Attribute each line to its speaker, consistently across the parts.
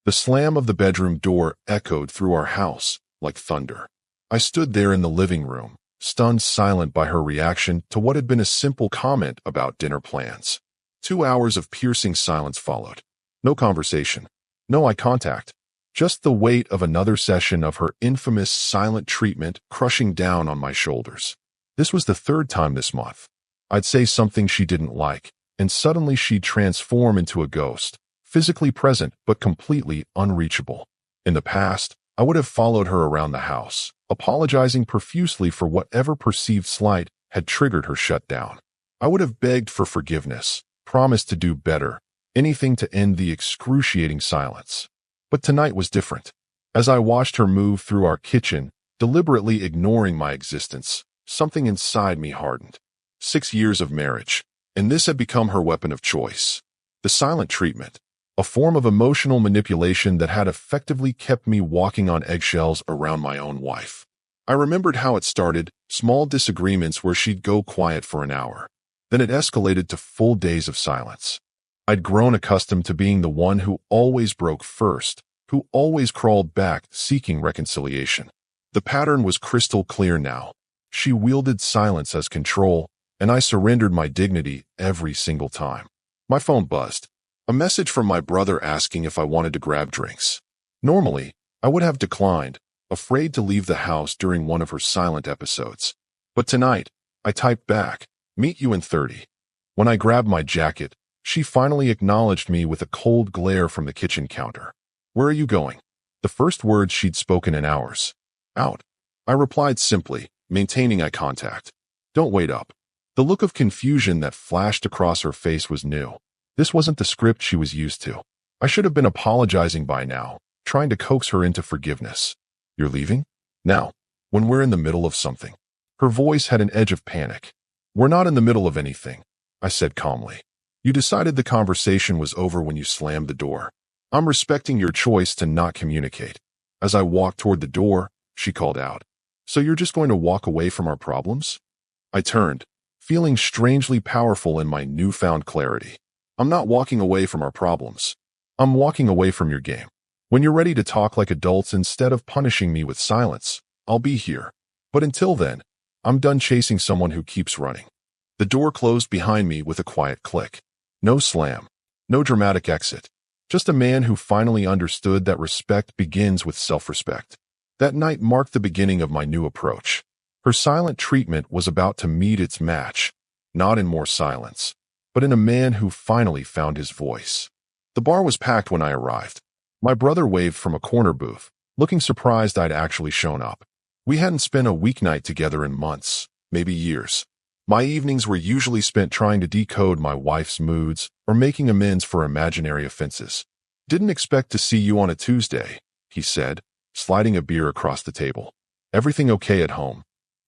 Speaker 1: The slam of the bedroom door echoed through our house like thunder. I stood there in the living room, stunned silent by her reaction to what had been a simple comment about dinner plans. 2 hours of piercing silence followed. No conversation, no eye contact, just the weight of another session of her infamous silent treatment crushing down on my shoulders. This was the third time this month. I'd say something she didn't like, and suddenly she'd transform into a ghost, physically present but completely unreachable. In the past, I would have followed her around the house, apologizing profusely for whatever perceived slight had triggered her shutdown. I would have begged for forgiveness, promised to do better, anything to end the excruciating silence. But tonight was different. As I watched her move through our kitchen, deliberately ignoring my existence, something inside me hardened. 6 years of marriage, and this had become her weapon of choice. The silent treatment, a form of emotional manipulation that had effectively kept me walking on eggshells around my own wife. I remembered how it started, small disagreements where she'd go quiet for an hour. Then it escalated to full days of silence. I'd grown accustomed to being the one who always broke first, who always crawled back seeking reconciliation. The pattern was crystal clear now. She wielded silence as control, and I surrendered my dignity every single time. My phone buzzed. A message from my brother asking if I wanted to grab drinks. Normally, I would have declined, afraid to leave the house during one of her silent episodes. But tonight, I typed back, "Meet you in 30. When I grabbed my jacket, she finally acknowledged me with a cold glare from the kitchen counter. "Where are you going?" The first words she'd spoken in hours. "Out." I replied simply, maintaining eye contact. "Don't wait up." The look of confusion that flashed across her face was new. This wasn't the script she was used to. I should have been apologizing by now, trying to coax her into forgiveness. "You're leaving? Now, when we're in the middle of something." Her voice had an edge of panic. "We're not in the middle of anything," I said calmly. "You decided the conversation was over when you slammed the door. I'm respecting your choice to not communicate." As I walked toward the door, she called out, "So you're just going to walk away from our problems?" I turned, feeling strangely powerful in my newfound clarity. "I'm not walking away from our problems. I'm walking away from your game. When you're ready to talk like adults instead of punishing me with silence, I'll be here. But until then, I'm done chasing someone who keeps running." The door closed behind me with a quiet click. No slam, no dramatic exit. Just a man who finally understood that respect begins with self-respect. That night marked the beginning of my new approach. Her silent treatment was about to meet its match, not in more silence, but in a man who finally found his voice. The bar was packed when I arrived. My brother waved from a corner booth, looking surprised I'd actually shown up. We hadn't spent a weeknight together in months, maybe years. My evenings were usually spent trying to decode my wife's moods or making amends for imaginary offenses. "Didn't expect to see you on a Tuesday," he said, sliding a beer across the table. "Everything okay at home?"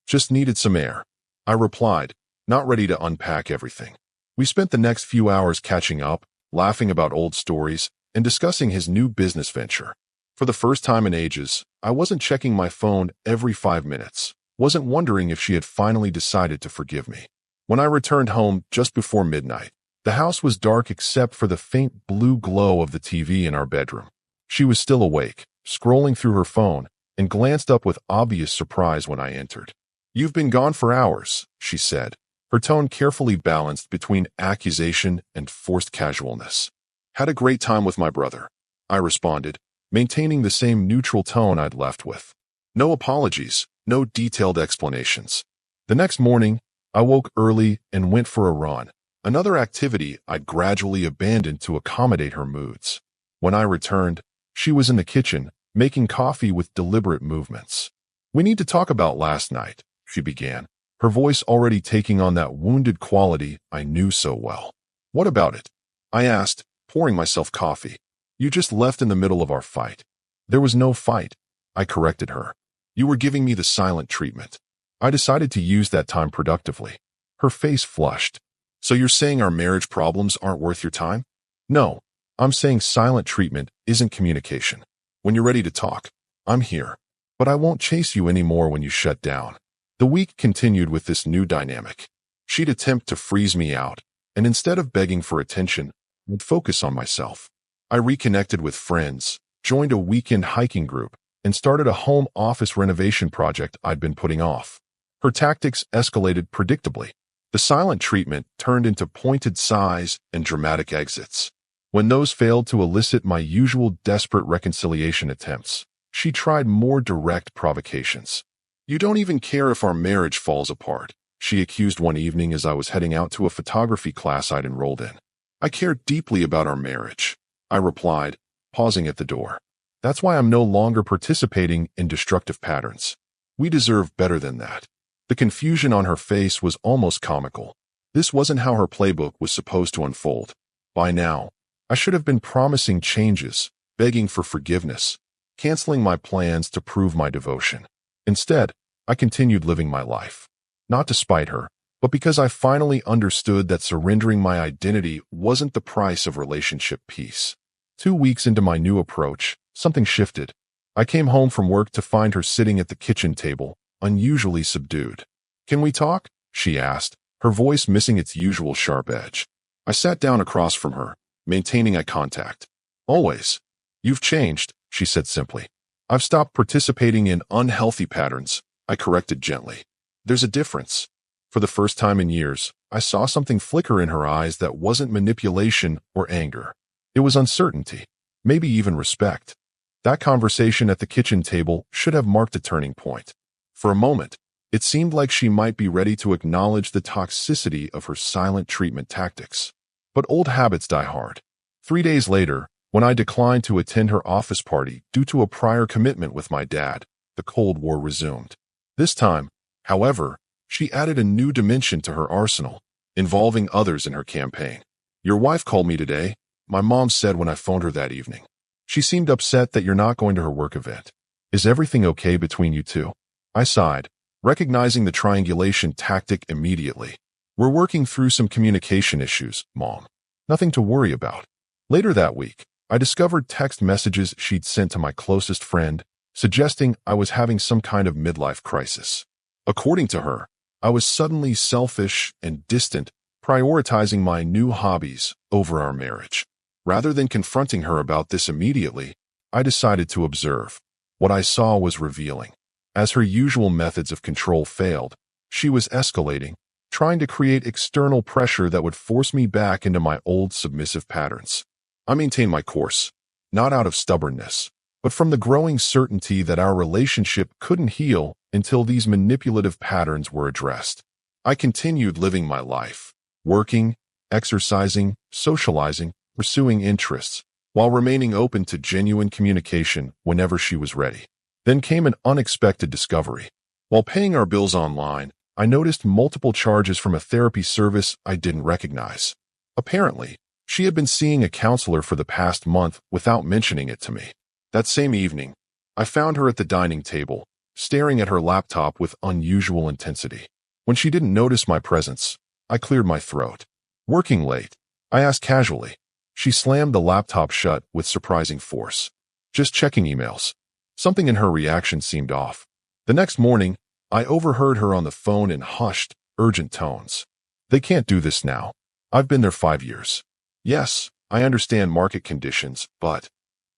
Speaker 1: "Just needed some air," I replied, not ready to unpack everything. We spent the next few hours catching up, laughing about old stories, and discussing his new business venture. For the first time in ages, I wasn't checking my phone every 5 minutes, wasn't wondering if she had finally decided to forgive me. When I returned home just before midnight, the house was dark except for the faint blue glow of the TV in our bedroom. She was still awake, scrolling through her phone, and glanced up with obvious surprise when I entered. "You've been gone for hours," she said, her tone carefully balanced between accusation and forced casualness. "Had a great time with my brother," I responded, maintaining the same neutral tone I'd left with. No apologies, no detailed explanations. The next morning, I woke early and went for a run, another activity I'd gradually abandoned to accommodate her moods. When I returned, she was in the kitchen, making coffee with deliberate movements. "We need to talk about last night," she began, her voice already taking on that wounded quality I knew so well. "What about it?" I asked, pouring myself coffee. "You just left in the middle of our fight." "There was no fight," I corrected her. "You were giving me the silent treatment. I decided to use that time productively." Her face flushed. "So you're saying our marriage problems aren't worth your time?" "No, I'm saying silent treatment isn't communication. When you're ready to talk, I'm here. But I won't chase you anymore when you shut down." The week continued with this new dynamic. She'd attempt to freeze me out, and instead of begging for attention, I'd focus on myself. I reconnected with friends, joined a weekend hiking group, and started a home office renovation project I'd been putting off. Her tactics escalated predictably. The silent treatment turned into pointed sighs and dramatic exits. When those failed to elicit my usual desperate reconciliation attempts, she tried more direct provocations. "You don't even care if our marriage falls apart," she accused one evening as I was heading out to a photography class I'd enrolled in. "I care deeply about our marriage," I replied, pausing at the door. "That's why I'm no longer participating in destructive patterns. We deserve better than that." The confusion on her face was almost comical. This wasn't how her playbook was supposed to unfold. By now, I should have been promising changes, begging for forgiveness, canceling my plans to prove my devotion. Instead, I continued living my life. Not to spite her, but because I finally understood that surrendering my identity wasn't the price of relationship peace. 2 weeks into my new approach, something shifted. I came home from work to find her sitting at the kitchen table, unusually subdued. "Can we talk?" she asked, her voice missing its usual sharp edge. I sat down across from her, maintaining eye contact. "Always. You've changed," she said simply. "I've stopped participating in unhealthy patterns," I corrected gently. "There's a difference." For the first time in years, I saw something flicker in her eyes that wasn't manipulation or anger. It was uncertainty, maybe even respect. That conversation at the kitchen table should have marked a turning point. For a moment, it seemed like she might be ready to acknowledge the toxicity of her silent treatment tactics. But old habits die hard. 3 days later, when I declined to attend her office party due to a prior commitment with my dad, the Cold War resumed. This time, however, she added a new dimension to her arsenal, involving others in her campaign. "Your wife called me today," my mom said when I phoned her that evening. "She seemed upset that you're not going to her work event. Is everything okay between you two?" I sighed, recognizing the triangulation tactic immediately. "We're working through some communication issues, Mom. Nothing to worry about." Later that week, I discovered text messages she'd sent to my closest friend, suggesting I was having some kind of midlife crisis. According to her, I was suddenly selfish and distant, prioritizing my new hobbies over our marriage. Rather than confronting her about this immediately, I decided to observe. What I saw was revealing. As her usual methods of control failed, she was escalating, trying to create external pressure that would force me back into my old submissive patterns. I maintained my course, not out of stubbornness, but from the growing certainty that our relationship couldn't heal until these manipulative patterns were addressed. I continued living my life, working, exercising, socializing, pursuing interests, while remaining open to genuine communication whenever she was ready. Then came an unexpected discovery. While paying our bills online, I noticed multiple charges from a therapy service I didn't recognize. Apparently, she had been seeing a counselor for the past month without mentioning it to me. That same evening, I found her at the dining table, staring at her laptop with unusual intensity. When she didn't notice my presence, I cleared my throat. "Working late?" I asked casually. She slammed the laptop shut with surprising force. "Just checking emails." Something in her reaction seemed off. The next morning, I overheard her on the phone in hushed, urgent tones. "They can't do this now. I've been there 5 years." "Yes, I understand market conditions, but..."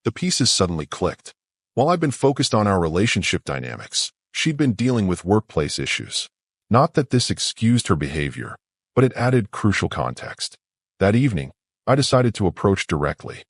Speaker 1: The pieces suddenly clicked. While I'd been focused on our relationship dynamics, she'd been dealing with workplace issues. Not that this excused her behavior, but it added crucial context. That evening, I decided to approach directly.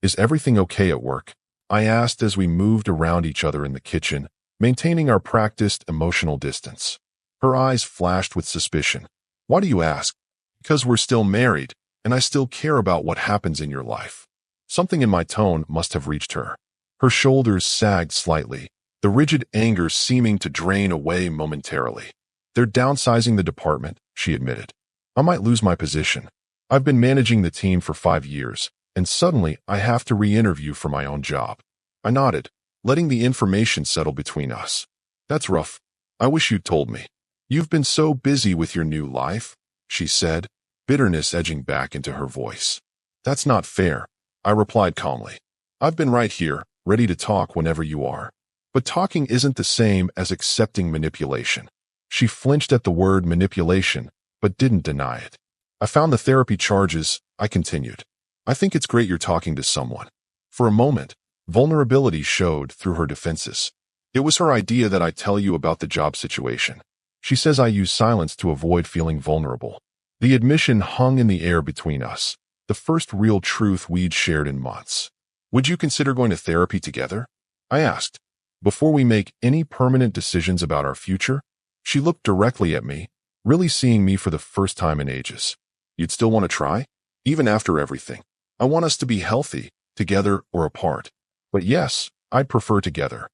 Speaker 1: "Is everything okay at work?" I asked as we moved around each other in the kitchen, maintaining our practiced emotional distance. Her eyes flashed with suspicion. "Why do you ask?" "Because we're still married, and I still care about what happens in your life." Something in my tone must have reached her. Her shoulders sagged slightly, the rigid anger seeming to drain away momentarily. "They're downsizing the department," she admitted. "I might lose my position. I've been managing the team for 5 years, and suddenly I have to re-interview for my own job." I nodded, letting the information settle between us. "That's rough. I wish you'd told me." "You've been so busy with your new life," she said, bitterness edging back into her voice. "That's not fair," I replied calmly. "I've been right here, ready to talk whenever you are." But talking isn't the same as accepting manipulation. She flinched at the word manipulation, but didn't deny it. "I found the therapy charges," I continued. "I think it's great you're talking to someone." For a moment, Vulnerability showed through her defenses. It was her idea that I tell you about the job situation. She says I use silence to avoid feeling vulnerable. The admission hung in the air between us, the first real truth we'd shared in months. Would you consider going to therapy together? I asked. Before we make any permanent decisions about our future? She looked directly at me, really seeing me for the first time in ages. You'd still want to try? Even after everything. I want us to be healthy, together or apart. But yes, I'd prefer together.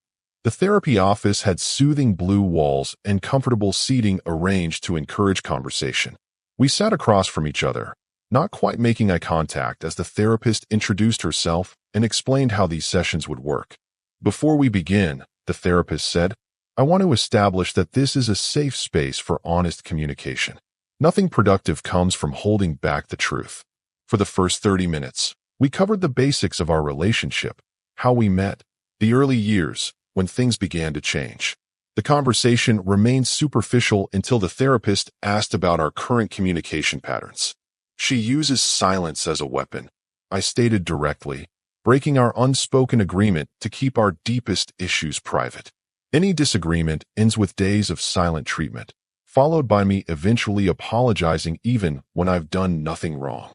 Speaker 1: The therapy office had soothing blue walls and comfortable seating arranged to encourage conversation. We sat across from each other, not quite making eye contact as the therapist introduced herself and explained how these sessions would work. Before we begin, the therapist said, I want to establish that this is a safe space for honest communication. Nothing productive comes from holding back the truth. For the first 30 minutes, we covered the basics of our relationship, how we met, the early years, when things began to change. The conversation remained superficial until the therapist asked about our current communication patterns. She uses silence as a weapon, I stated directly, breaking our unspoken agreement to keep our deepest issues private. Any disagreement ends with days of silent treatment, followed by me eventually apologizing even when I've done nothing wrong.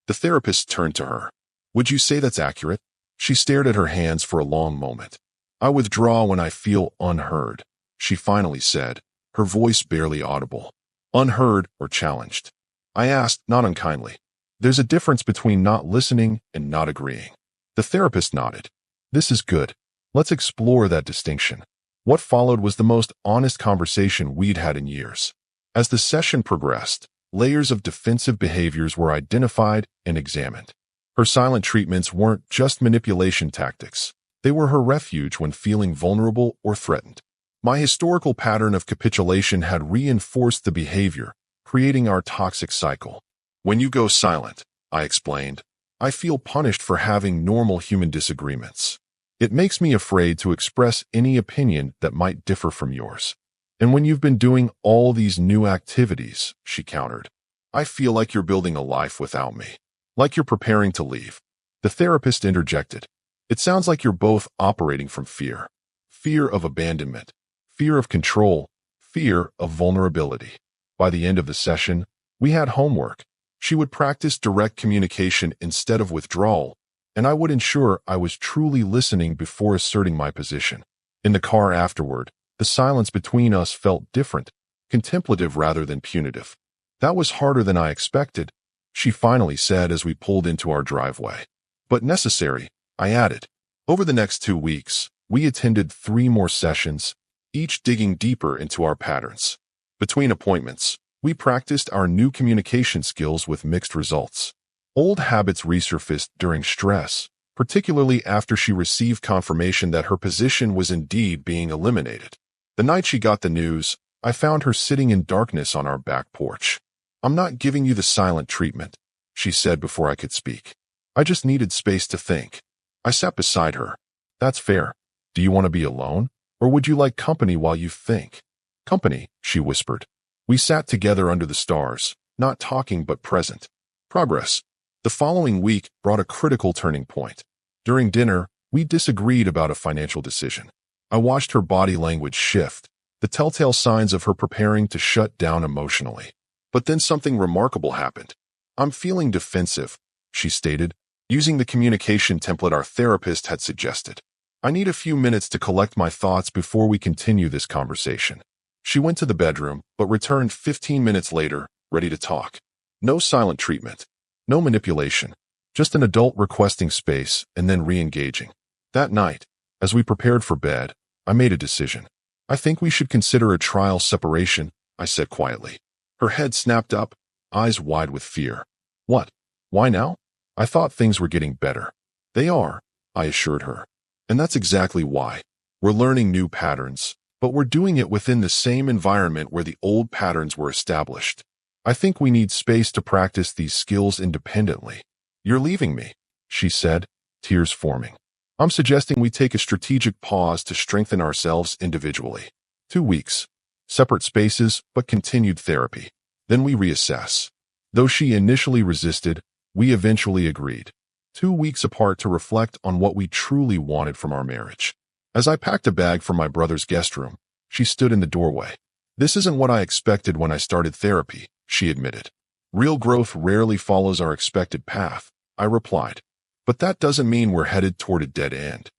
Speaker 1: The therapist turned to her. Would you say that's accurate? She stared at her hands for a long moment. I withdraw when I feel unheard, she finally said, her voice barely audible. Unheard or challenged. I asked, not unkindly. There's a difference between not listening and not agreeing. The therapist nodded. This is good. Let's explore that distinction. What followed was the most honest conversation we'd had in years. As the session progressed, layers of defensive behaviors were identified and examined. Her silent treatments weren't just manipulation tactics. They were her refuge when feeling vulnerable or threatened. My historical pattern of capitulation had reinforced the behavior, creating our toxic cycle. When you go silent, I explained, I feel punished for having normal human disagreements. It makes me afraid to express any opinion that might differ from yours. And when you've been doing all these new activities, she countered, I feel like you're building a life without me. Like you're preparing to leave. The therapist interjected. It sounds like you're both operating from fear. Fear of abandonment, fear of control, fear of vulnerability. By the end of the session, we had homework. She would practice direct communication instead of withdrawal, and I would ensure I was truly listening before asserting my position. In the car afterward, the silence between us felt different, contemplative rather than punitive. That was harder than I expected, she finally said as we pulled into our driveway. But necessary, I added. Over the next 2 weeks, we attended 3 more sessions, each digging deeper into our patterns. Between appointments, we practiced our new communication skills with mixed results. Old habits resurfaced during stress, particularly after she received confirmation that her position was indeed being eliminated. The night she got the news, I found her sitting in darkness on our back porch. I'm not giving you the silent treatment, she said before I could speak. I just needed space to think. I sat beside her. That's fair. Do you want to be alone? Or would you like company while you think? Company, she whispered. We sat together under the stars, not talking but present. Progress. The following week brought a critical turning point. During dinner, we disagreed about a financial decision. I watched her body language shift, the telltale signs of her preparing to shut down emotionally. But then something remarkable happened. I'm feeling defensive, she stated, using the communication template our therapist had suggested. I need a few minutes to collect my thoughts before we continue this conversation. She went to the bedroom, but returned 15 minutes later, ready to talk. No silent treatment. No manipulation. Just an adult requesting space and then re-engaging. That night, as we prepared for bed, I made a decision. I think we should consider a trial separation, I said quietly. Her head snapped up, eyes wide with fear. What? Why now? I thought things were getting better. They are, I assured her. And that's exactly why. We're learning new patterns, but we're doing it within the same environment where the old patterns were established. I think we need space to practice these skills independently. You're leaving me, she said, tears forming. I'm suggesting we take a strategic pause to strengthen ourselves individually. 2 weeks. Separate spaces, but continued therapy. Then we reassess. Though she initially resisted, we eventually agreed. 2 weeks apart to reflect on what we truly wanted from our marriage. As I packed a bag from my brother's guest room, she stood in the doorway. "This isn't what I expected when I started therapy," she admitted. "Real growth rarely follows our expected path," I replied. "But that doesn't mean we're headed toward a dead end."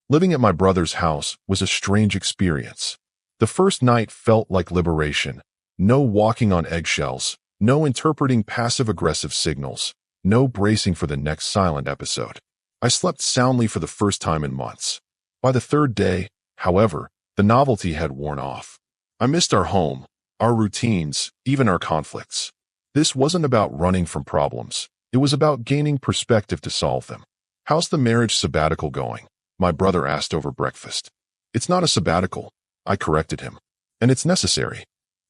Speaker 1: Living at my brother's house was a strange experience. The first night felt like liberation. No walking on eggshells, no interpreting passive-aggressive signals, no bracing for the next silent episode. I slept soundly for the first time in months. By the third day, however, the novelty had worn off. I missed our home, our routines, even our conflicts. This wasn't about running from problems. It was about gaining perspective to solve them. "How's the marriage sabbatical going?" my brother asked over breakfast. "It's not a sabbatical," I corrected him. "And it's necessary."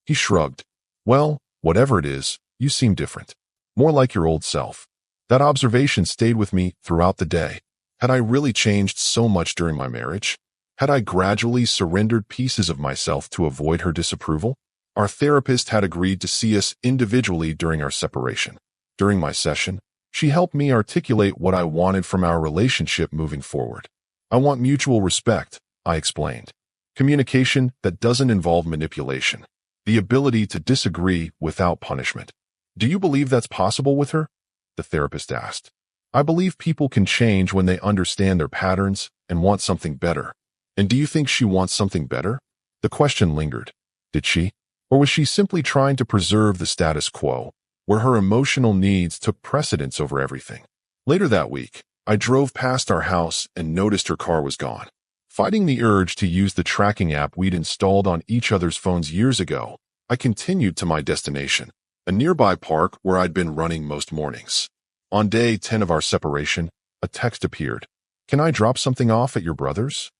Speaker 1: He shrugged. "Well, whatever it is, you seem different. More like your old self." That observation stayed with me throughout the day. Had I really changed so much during my marriage? Had I gradually surrendered pieces of myself to avoid her disapproval? Our therapist had agreed to see us individually during our separation. During my session, she helped me articulate what I wanted from our relationship moving forward. "I want mutual respect," I explained. "Communication that doesn't involve manipulation. The ability to disagree without punishment." "Do you believe that's possible with her?" the therapist asked. "I believe people can change when they understand their patterns and want something better." "And do you think she wants something better?" The question lingered. Did she? Or was she simply trying to preserve the status quo, where her emotional needs took precedence over everything? Later that week, I drove past our house and noticed her car was gone. Fighting the urge to use the tracking app we'd installed on each other's phones years ago, I continued to my destination, a nearby park where I'd been running most mornings. On day 10 of our separation, a text appeared. "Can I drop something off at your brother's?"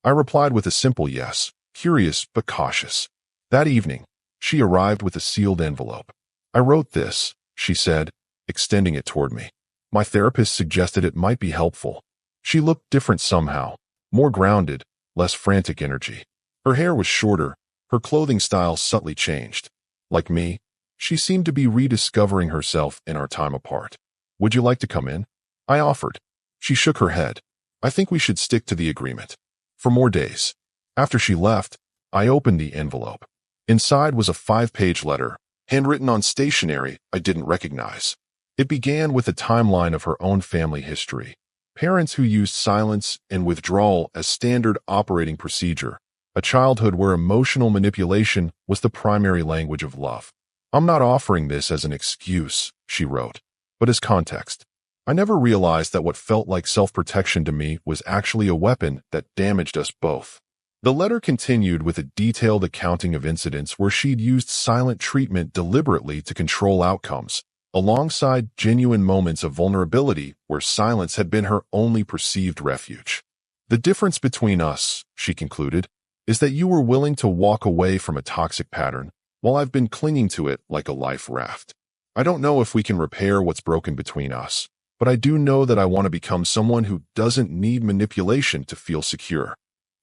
Speaker 1: I replied with a simple yes, curious but cautious. That evening, she arrived with a sealed envelope. "I wrote this," she said, extending it toward me. "My therapist suggested it might be helpful." She looked different somehow, more grounded, less frantic energy. Her hair was shorter, her clothing style subtly changed. Like me, she seemed to be rediscovering herself in our time apart. "Would you like to come in?" I offered. She shook her head. "I think we should stick to the agreement." For more days. After she left, I opened the envelope. Inside was a 5-page letter, handwritten on stationery I didn't recognize. It began with a timeline of her own family history. Parents who used silence and withdrawal as standard operating procedure. A childhood where emotional manipulation was the primary language of love. "I'm not offering this as an excuse," she wrote, "but as context. I never realized that what felt like self-protection to me was actually a weapon that damaged us both." The letter continued with a detailed accounting of incidents where she'd used silent treatment deliberately to control outcomes, alongside genuine moments of vulnerability where silence had been her only perceived refuge. "The difference between us," she concluded, "is that you were willing to walk away from a toxic pattern, while I've been clinging to it like a life raft. I don't know if we can repair what's broken between us, but I do know that I want to become someone who doesn't need manipulation to feel secure."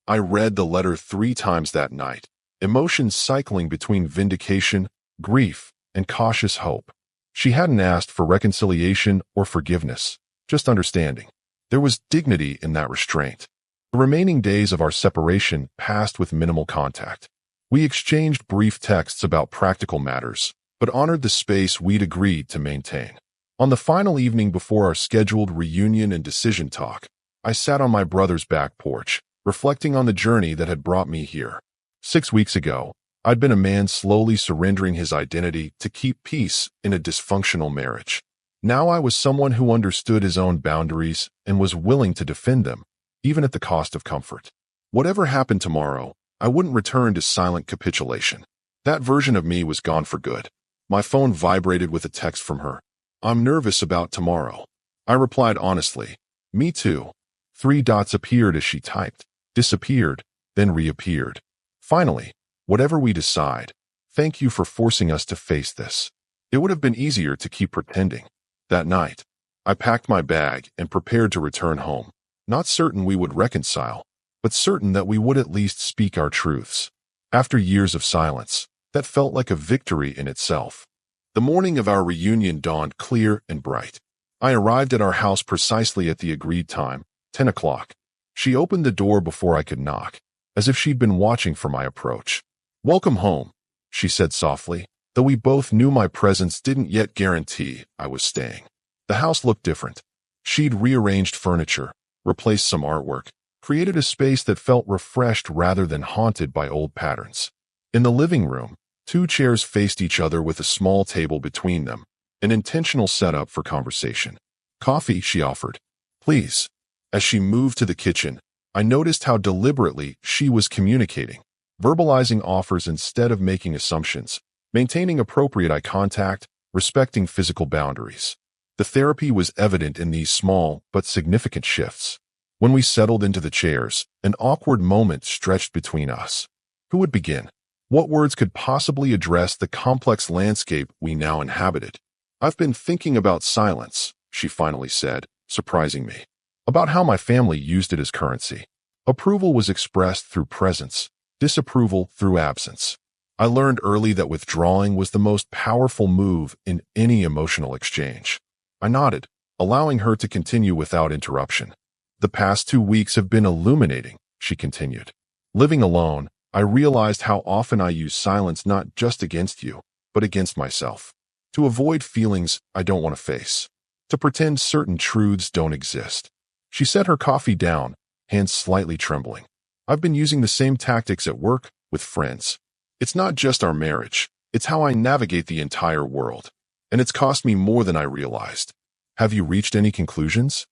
Speaker 1: I read the letter 3 times that night, emotions cycling between vindication, grief, and cautious hope. She hadn't asked for reconciliation or forgiveness, just understanding. There was dignity in that restraint. The remaining days of our separation passed with minimal contact. We exchanged brief texts about practical matters, but honored the space we'd agreed to maintain. On the final evening before our scheduled reunion and decision talk, I sat on my brother's back porch, reflecting on the journey that had brought me here. 6 weeks ago, I'd been a man slowly surrendering his identity to keep peace in a dysfunctional marriage. Now I was someone who understood his own boundaries and was willing to defend them, even at the cost of comfort. Whatever happened tomorrow, I wouldn't return to silent capitulation. That version of me was gone for good. My phone vibrated with a text from her. "I'm nervous about tomorrow." I replied honestly, "Me too." 3 dots appeared as she typed, disappeared, then reappeared. Finally, "Whatever we decide, thank you for forcing us to face this. It would have been easier to keep pretending." That night, I packed my bag and prepared to return home, not certain we would reconcile, but certain that we would at least speak our truths. After years of silence, that felt like a victory in itself. The morning of our reunion dawned clear and bright. I arrived at our house precisely at the agreed time, 10 o'clock. She opened the door before I could knock, as if she'd been watching for my approach. "Welcome home," she said softly, though we both knew my presence didn't yet guarantee I was staying. The house looked different. She'd rearranged furniture, replaced some artwork, created a space that felt refreshed rather than haunted by old patterns. In the living room, two chairs faced each other with a small table between them, an intentional setup for conversation. "Coffee," she offered. "Please." As she moved to the kitchen, I noticed how deliberately she was communicating, verbalizing offers instead of making assumptions, maintaining appropriate eye contact, respecting physical boundaries. The therapy was evident in these small but significant shifts. When we settled into the chairs, an awkward moment stretched between us. Who would begin? What words could possibly address the complex landscape we now inhabited? "I've been thinking about silence," she finally said, surprising me. "About how my family used it as currency. Approval was expressed through presence, disapproval through absence. I learned early that withdrawing was the most powerful move in any emotional exchange." I nodded, allowing her to continue without interruption. "The past 2 weeks have been illuminating," she continued. "Living alone, I realized how often I use silence not just against you, but against myself. To avoid feelings I don't want to face. To pretend certain truths don't exist." She set her coffee down, hands slightly trembling. "I've been using the same tactics at work, with friends. It's not just our marriage, it's how I navigate the entire world. And it's cost me more than I realized." "Have you reached any conclusions?"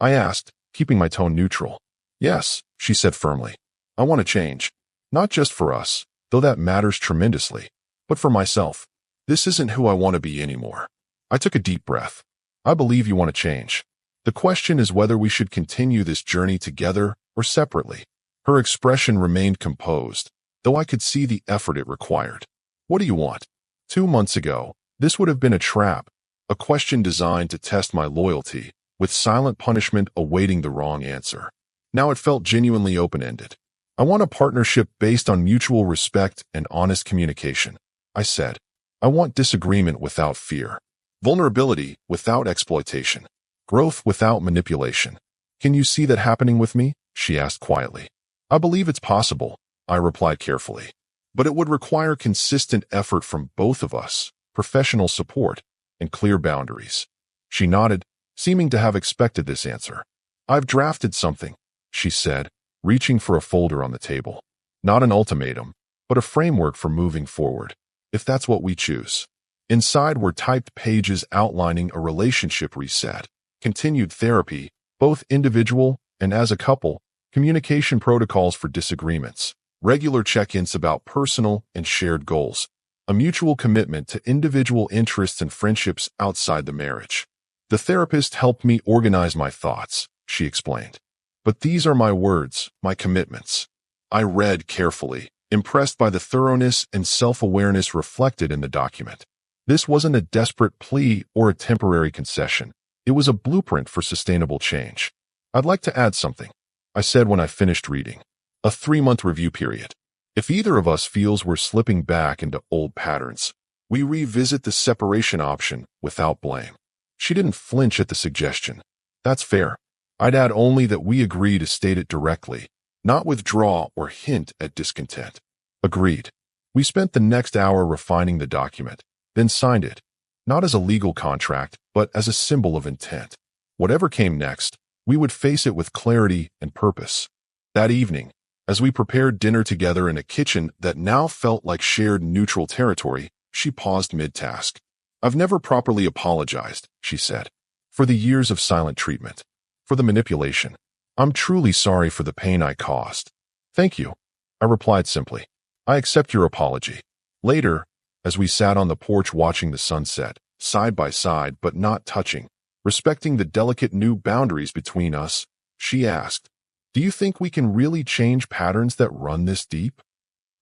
Speaker 1: I asked, keeping my tone neutral. "Yes," she said firmly. "I want to change. Not just for us, though that matters tremendously, but for myself. This isn't who I want to be anymore." I took a deep breath. "I believe you want to change. The question is whether we should continue this journey together or separately." Her expression remained composed, though I could see the effort it required. "What do you want?" 2 months ago, this would have been a trap, a question designed to test my loyalty, with silent punishment awaiting the wrong answer. Now it felt genuinely open-ended. "I want a partnership based on mutual respect and honest communication," I said. "I want disagreement without fear, vulnerability without exploitation, growth without manipulation." "Can you see that happening with me?" she asked quietly. "I believe it's possible," I replied carefully. "But it would require consistent effort from both of us, professional support, and clear boundaries." She nodded, seeming to have expected this answer. "I've drafted something," she said, reaching for a folder on the table. "Not an ultimatum, but a framework for moving forward, if that's what we choose." Inside were typed pages outlining a relationship reset, continued therapy, both individual and as a couple, communication protocols for disagreements, regular check-ins about personal and shared goals, a mutual commitment to individual interests and friendships outside the marriage. "The therapist helped me organize my thoughts," she explained. "But these are my words, my commitments." I read carefully, impressed by the thoroughness and self-awareness reflected in the document. This wasn't a desperate plea or a temporary concession. It was a blueprint for sustainable change. "I'd like to add something," I said when I finished reading. "A 3-month review period. If either of us feels we're slipping back into old patterns, we revisit the separation option without blame." She didn't flinch at the suggestion. "That's fair. I'd add only that we agree to state it directly, not withdraw or hint at discontent." Agreed. We spent the next hour refining the document, then signed it, not as a legal contract, but as a symbol of intent. Whatever came next, we would face it with clarity and purpose. That evening, as we prepared dinner together in a kitchen that now felt like shared neutral territory, she paused mid-task. "I've never properly apologized," she said, "for the years of silent treatment, for the manipulation. I'm truly sorry for the pain I caused." "Thank you," I replied simply. "I accept your apology." Later, as we sat on the porch watching the sunset, side by side but not touching, respecting the delicate new boundaries between us, she asked, "Do you think we can really change patterns that run this deep?"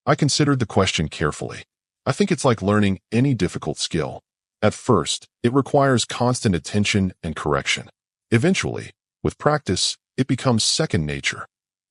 Speaker 1: I considered the question carefully. I think it's like learning any difficult skill. At first, it requires constant attention and correction. Eventually, with practice, it becomes second nature.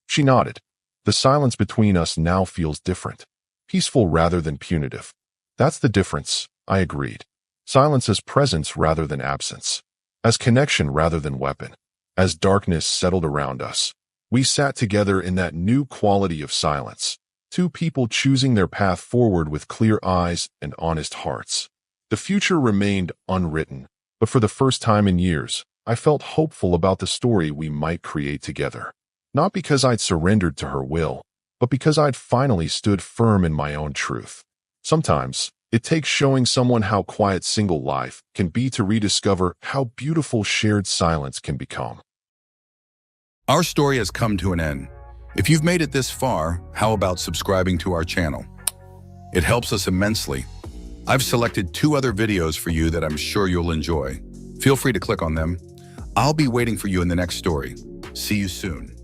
Speaker 1: She nodded. "The silence between us now feels different, peaceful rather than punitive." "That's the difference," I agreed. "Silence as presence rather than absence." as connection rather than weapon. As darkness settled around us, we sat together in that new quality of silence, two people choosing their path forward with clear eyes and honest hearts. The future remained unwritten, but for the first time in years, I felt hopeful about the story we might create together. Not because I'd surrendered to her will, but because I'd finally stood firm in my own truth. Sometimes, it takes showing someone how quiet single life can be to rediscover how beautiful shared silence can become.
Speaker 2: Our story has come to an end. If you've made it this far, how about subscribing to our channel? It helps us immensely. I've selected 2 other videos for you that I'm sure you'll enjoy. Feel free to click on them. I'll be waiting for you in the next story. See you soon.